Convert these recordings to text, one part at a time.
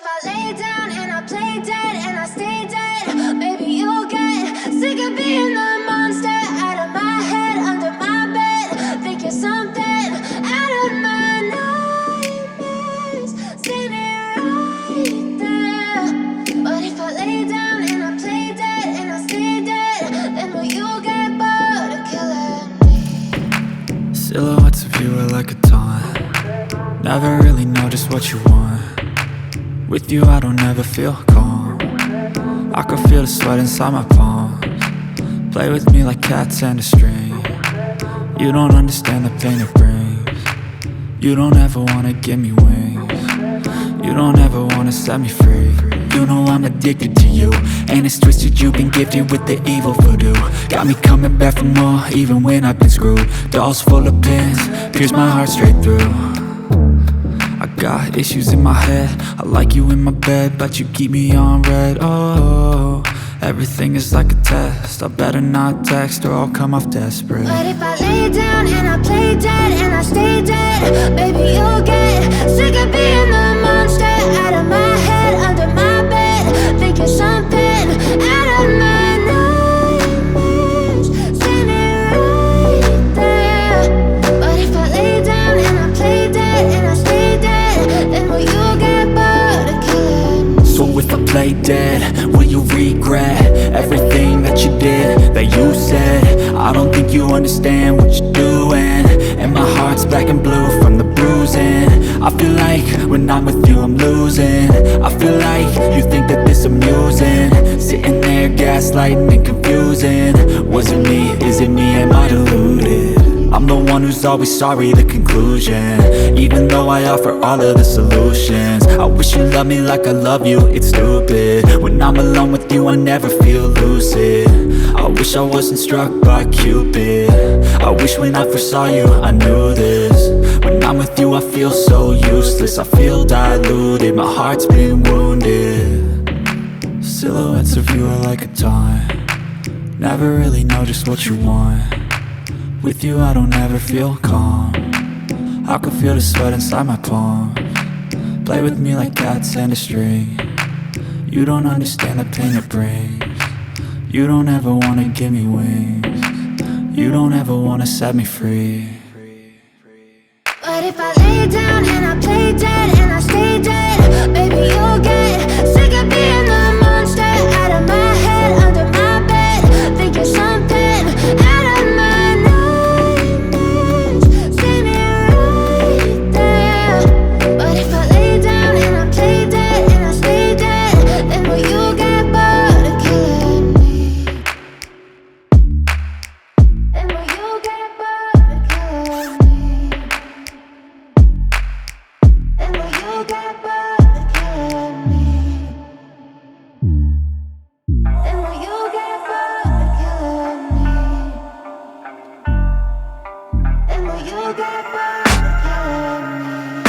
if I lay down and I play dead and I stay dead, maybe you'll get sick of being the monster out of my head, under my bed. Think you're something out of my nightmares, standing right there. But if I lay down and I play dead and I stay dead, then will you get bored of killing me? Silhouettes of you are like a taunt. Never really know just what you want. With you I don't ever feel calm. I can feel the sweat inside my palms. Play with me like cats and a string. You don't understand the pain it brings. You don't ever wanna give me wings. You don't ever wanna set me free. You know I'm addicted to you, and it's twisted, you've been gifted with the evil voodoo. Got me coming back for more, even when I've been screwed. Dolls full of pins, pierce my heart straight through. I got issues in my head, I like you in my bed, but you keep me on red. Oh, everything is like a test, I better not text or I'll come off desperate. But if I lay down and I play dead and I stay dead, baby you'll get sick of being the monster out of my head, under my bed. Think you're something out of my nightmares, standing right there. But if I lay down and I play dead and I stay dead, then will you get bored of killing me? So if I play dead, will you regret everything that you did, that you said? I don't think you understand what you're doing, and my heart's black and blue from the bruising. I feel like when I'm with you I'm losing. I feel like you think that this amusing, sitting there gaslighting and confusing. Was it me? Is it me? Am I deluded? I'm the one who's always sorry, the conclusion, even though I offer all of the solutions. I wish you loved me like I love you, it's stupid. When I'm alone with you I never feel lucid. I wish I wasn't struck by Cupid. I wish when I first saw you I knew this. When I'm with you I feel so useless, I feel diluted, my heart's been wounded. Silhouettes of you are like a taunt. Never really know just what you want. With you I don't ever feel calm. I can feel the sweat inside my palms. Play with me like cats and a string. You don't understand the pain it brings. You don't ever wanna give me wings. You don't ever wanna set me free. But if I lay down and I play dead and I stay dead, baby you'll get sick of being the monster out of my head, under my bed. Think you're something out of my nightmares, standing right there. But if I lay down and I play dead and I stay dead, then will you get bored of killing me? Then will you get bored of killing me? And will you get bored of killing me? And will you get bored of killing me? And will you get bored of killing me?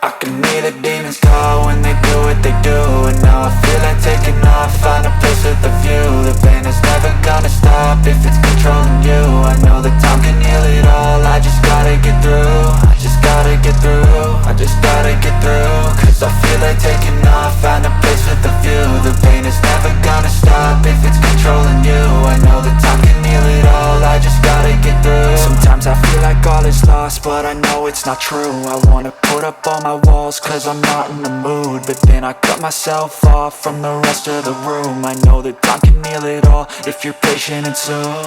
I can hear the demons call when they do what they do, and now I feel like taking off, find a place with a view. The pain is never gonna stop if it's controlling you. I know that time can heal it all, I just gotta get through. I just gotta get through, I just gotta get through. Cause I feel like taking off, find a place with a view. The pain is never gonna stop if it's controlling you. I know that time can heal it all, I just gotta get through. Sometimes I feel like all is lost, but I know it's not true. I wanna put up all my walls cause I'm not in the mood, but then I cut myself off from the rest of the room. I know that time can heal it all if you're patient and soon.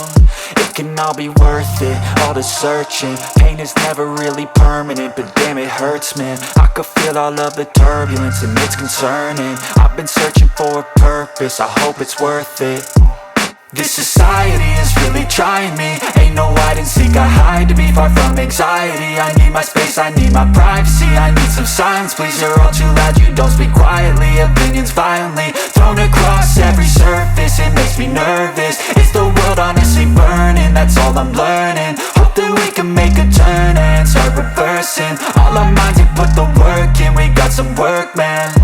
It can all be worth it, all the searching. Pain is never really permanent, but damn it hurts, man. I could feel all of the turbulence and it's concerning. I've been searching for a purpose, I hope it's worth it. This society is really trying me. Ain't no hide and seek, I hide to be far from anxiety. I need my space, I need my privacy, I need some silence, please. You're all too loud, you don't speak quietly. Opinions violently thrown across every surface, it makes me nervous. Is the world honestly burning? That's all I'm learning. Hope that we can make a turn and start reversing. All our minds and put the work in, we got some work, man.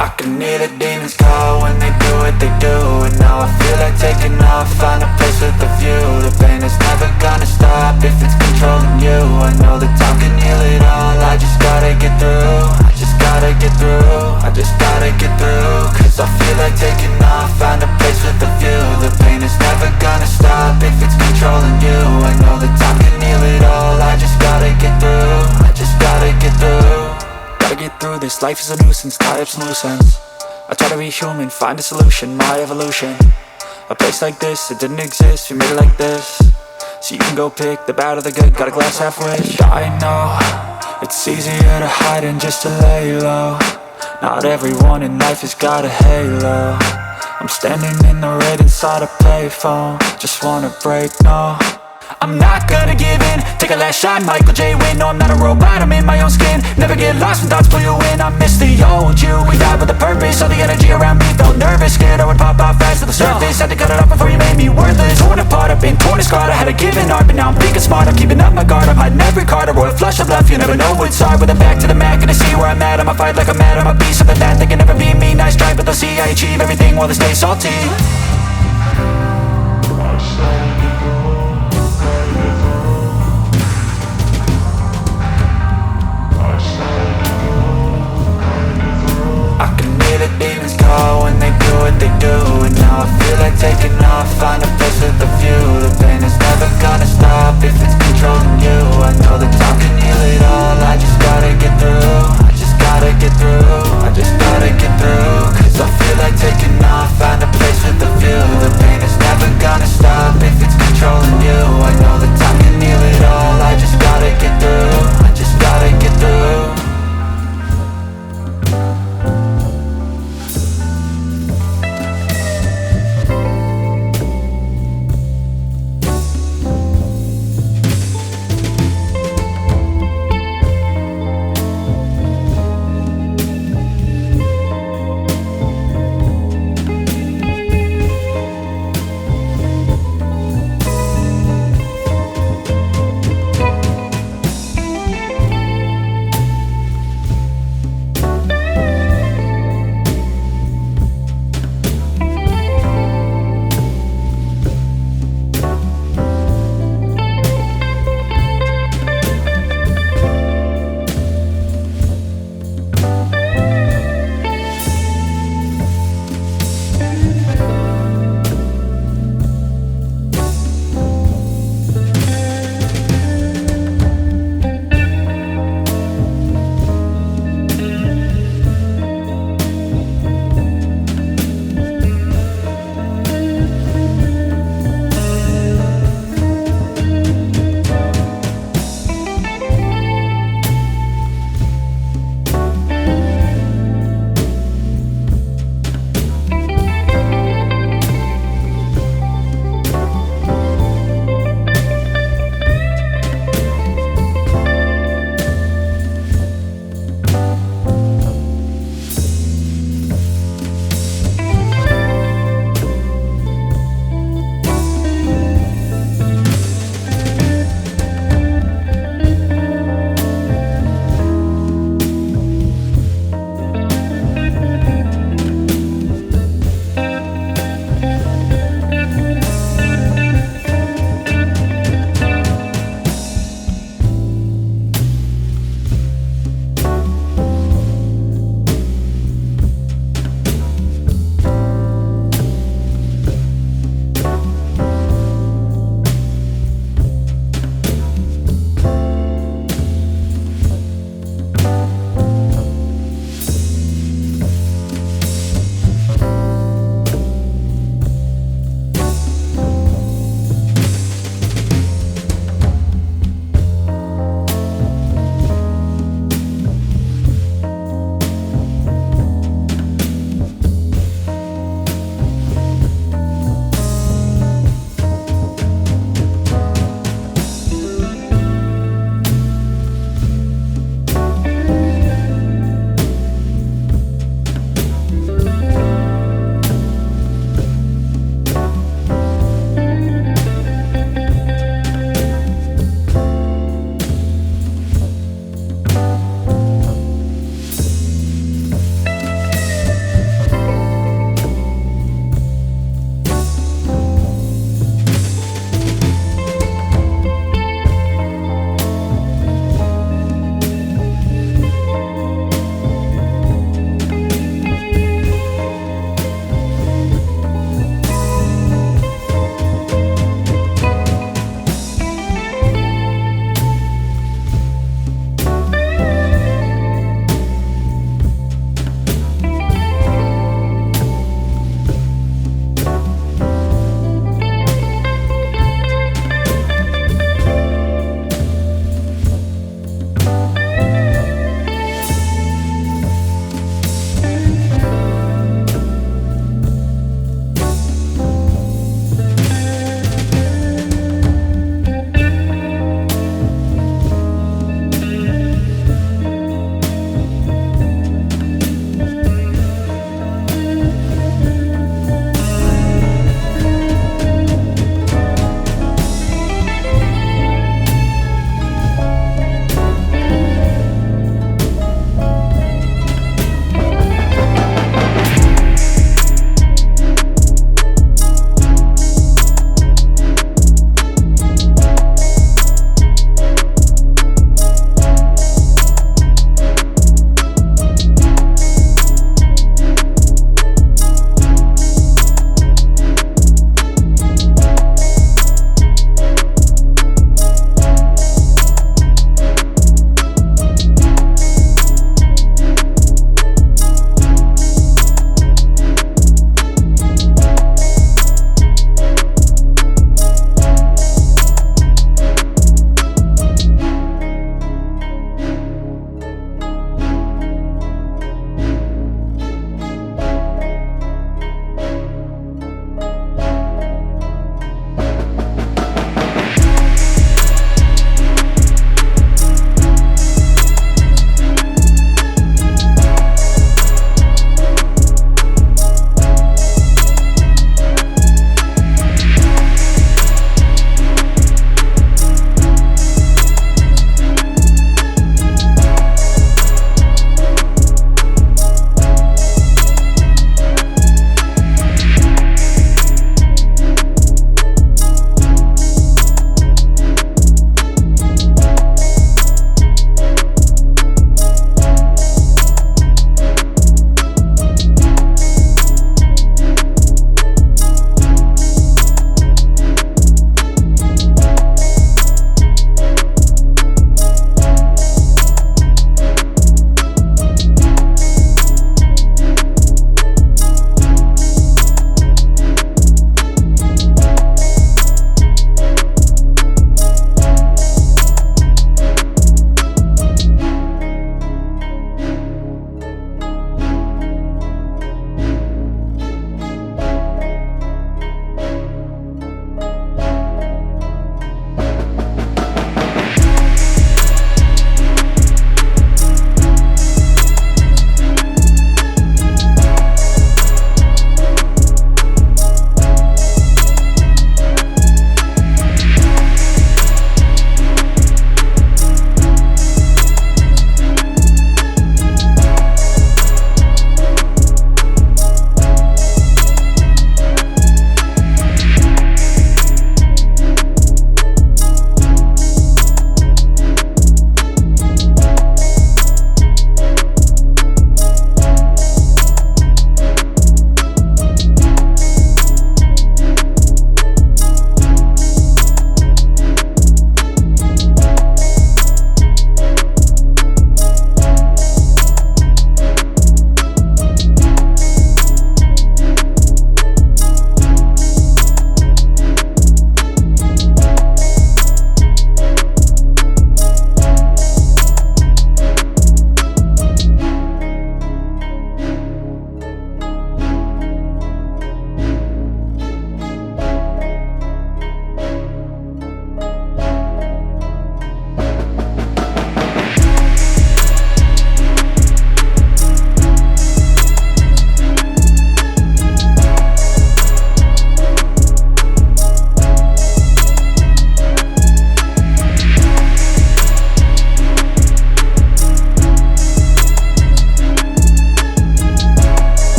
I can hear hear the demons call when they do what they do. And now I feel like taking off, find a place with a view. The pain is never gonna stop if it's controlling you. I know that time can heal it all, I just gotta get through. I just gotta get through, I just gotta get through. Cause I feel like taking off, find a place with a view. The pain is never gonna stop if it's controlling you. I know that time can heal it all, I just gotta get through. I just gotta get through. Gotta get through this, life is a nuisance, tie up some loose ends. I try to be human, find a solution, my evolution. A place like this, it didn't exist, we made it like this. So you can go pick the bad or the good, got a glass half wish. I know, it's easier to hide than just to lay low. Not everyone in life has got a halo. I'm standing in the red inside a payphone, just wanna break, no. I'm not gonna give in, take a last shot, Michael J. Win. No, I'm not a robot, I'm in my own skin. Never get lost when thoughts pull you in. I miss the old you, we died with a purpose. All the energy around me felt nervous, scared I would pop out fast to the surface. Had to cut it off before you made me worthless. Torn apart, I've been torn and scarred. I had a given art, but now I'm thinking smart. I'm keeping up my guard, I'm hiding every card. A royal flush of love, you never know what's hard. With a back to the mat, gonna see where I'm at. I'ma fight like I'm mad, I'ma be something that they can never be me. Nice try, but they'll see I achieve everything while they stay salty. Demons call when they do what they do. And now I feel like taking off, find a place with a view. The pain is never gonna stop if it's controlling you. I know that time can heal it all, I just gotta get through. I just gotta get through, I just gotta get through. Cause I feel like taking off, find a place with a view. The pain is never gonna stop if it's controlling you. I know that time can heal it all, I just gotta get through. I just gotta get through.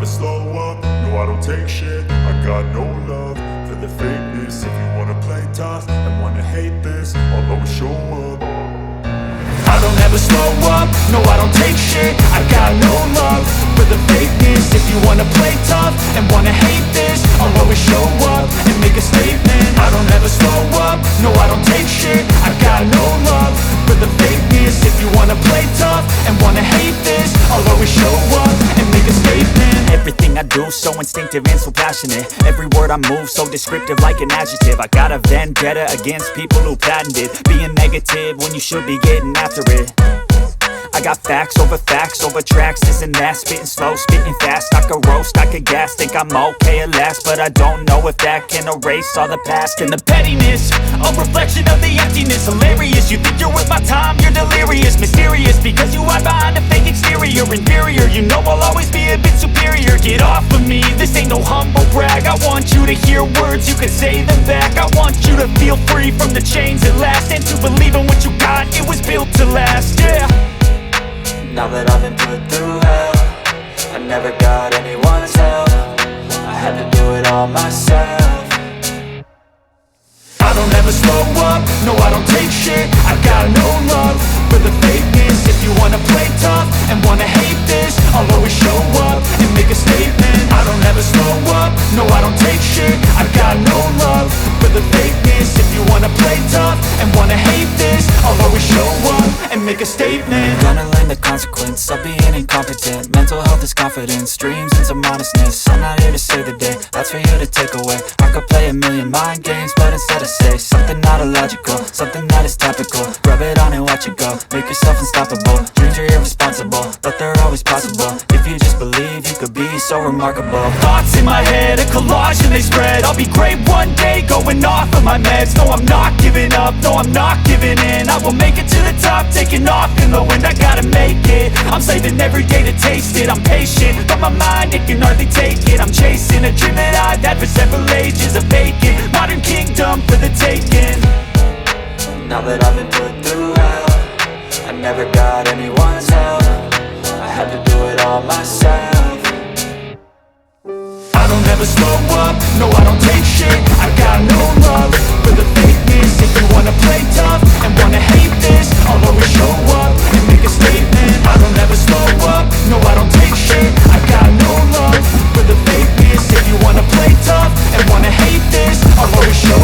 slow up, no I don't take shit. I got no love for the fakeness. If you wanna play tough and wanna hate this, I'll always show up. I don't ever slow up, no I don't take shit. I got no love for the fakeness. If you wanna play tough and wanna hate this, I'll always show up and make a statement. I don't ever slow up, no I don't take shit. I got no love for the fakeness. If you wanna play tough and wanna hate this, I'll always show up and make a statement. Everything I do so instinctive and so passionate. Every word I move so descriptive like an adjective. I got a vendetta against people who patented being negative when you should be getting after it. I got facts over tracks, this and that. Spitting slow, spitting fast. I could roast, I could gas. Think I'm okay at last, but I don't know if that can erase all the past. And the pettiness, a reflection of the emptiness. Hilarious, you think you're worth my time, you're delirious. Mysterious, because you hide behind a fake exterior. Inferior, you know I'll always be a bit superior. Get off of me, this ain't no humble brag. I want you to hear words, you can say them back. I want you to feel free from the chains at last, and to believe in what you got, it was built to last, yeah. Now that I've been put through hell, I never got anyone's help. I had to do it all myself. I don't ever slow up, no I don't take shit. I got no love for the fakeness. If you wanna play tough and wanna hate this, I'll always show up and make a statement. I don't ever slow up, no I don't take shit. I got no love for the fakeness. If you wanna play tough and wanna hate this, I'll always show up and make a statement. Gonna learn the consequence of being incompetent. Mental health is confidence, dreams and some honestness. I'm not here to save the day, that's for you to take away. I could play a million mind games, but instead I say something not illogical, something that is topical. Rub it on and watch it go, make yourself unstoppable. Dreams are irresponsible, but they're always possible. If you just believe, you could be so remarkable. Thoughts in my head, a collage and they spread. I'll be great one day, going off of my meds. No, I'm not giving up, no, I'm not giving in. I will make it to the top, taking off in the wind. I gotta make it, I'm saving every day to taste it. I'm patient, but my mind, it can hardly take it. I'm chasing a dream that I've had for several ages. A vacant, modern kingdom for the taking. Now that I've been put through hell, I never got anyone's help. I had to do it all myself. I don't ever slow up, no I don't take shit. I got no love for the fakeness. If you wanna play tough and wanna hate this, I'll always show up and make a statement. I don't ever slow up, no I don't take shit. I got no love for the fakeness. If you wanna play tough and wanna hate this, I'll always show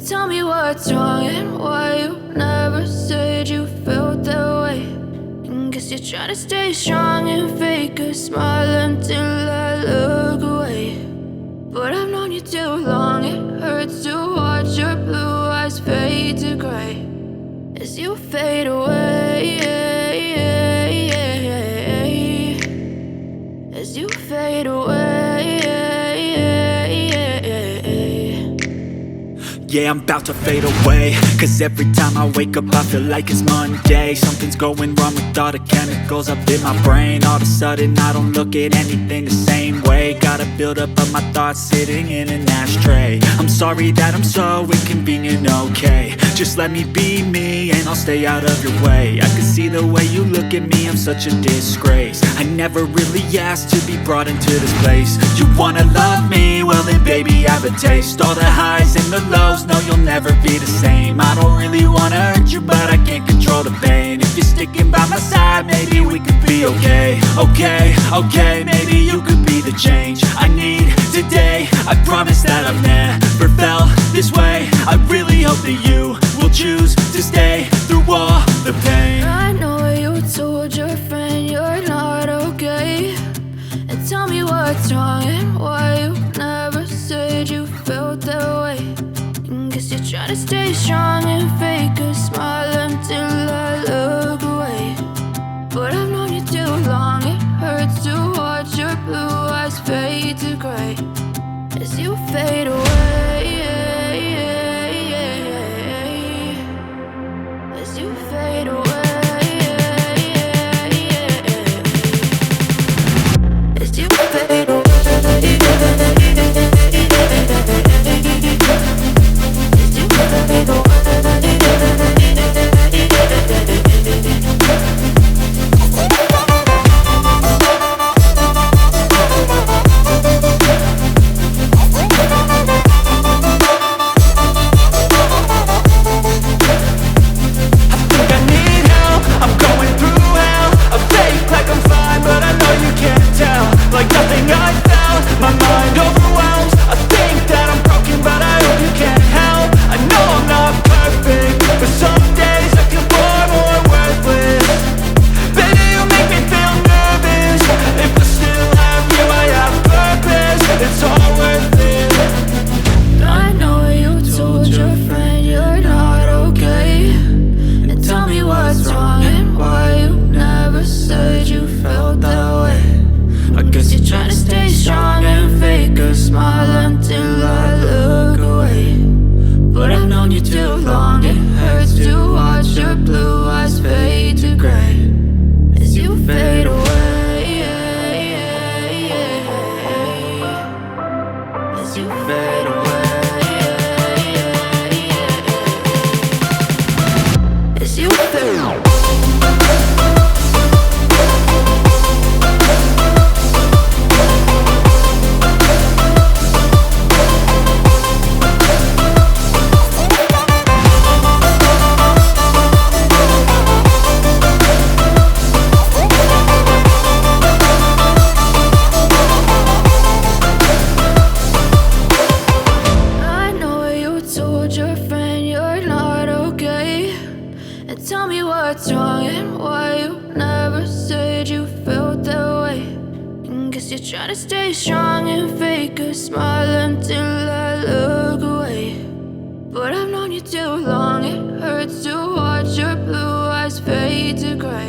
tell me what's wrong and why you never said you felt that way. And guess you're trying to stay strong and fake a smile until I look away. But I've known you too long, it hurts to watch your blue eyes fade to gray as you fade away, as you fade away. Yeah, I'm about to fade away, cause every time I wake up I feel like it's Monday. Something's going wrong with all the chemicals up in my brain. All of a sudden I don't look at anything the same way. Got a buildup of my thoughts sitting in an ashtray. I'm sorry that I'm so inconvenient, okay. Just let me be me and I'll stay out of your way. I can see the way you look at me, I'm such a disgrace. I never really asked to be brought into this place. You wanna love me? Well then baby, have a taste. All the highs and the lows, no, you'll never be the same. I don't really wanna hurt you, but I can't control the pain. If you're sticking by my side, maybe we could be okay. Okay, maybe you could be the change I need today. I promise that I've never felt this way. I really hope that you will choose to stay through all the pain. I know you told your friend you're not okay, and tell me what's wrong and why you never said you felt that way. Guess you're trying to stay strong and fake a smile until I look away. But I've known you too long, it hurts to watch your blue eyes fade to gray as you fade away, as you fade away, as you fade away. Try to stay strong and fake a smile until I look away. But I've known you too long, it hurts to watch your blue eyes fade to gray.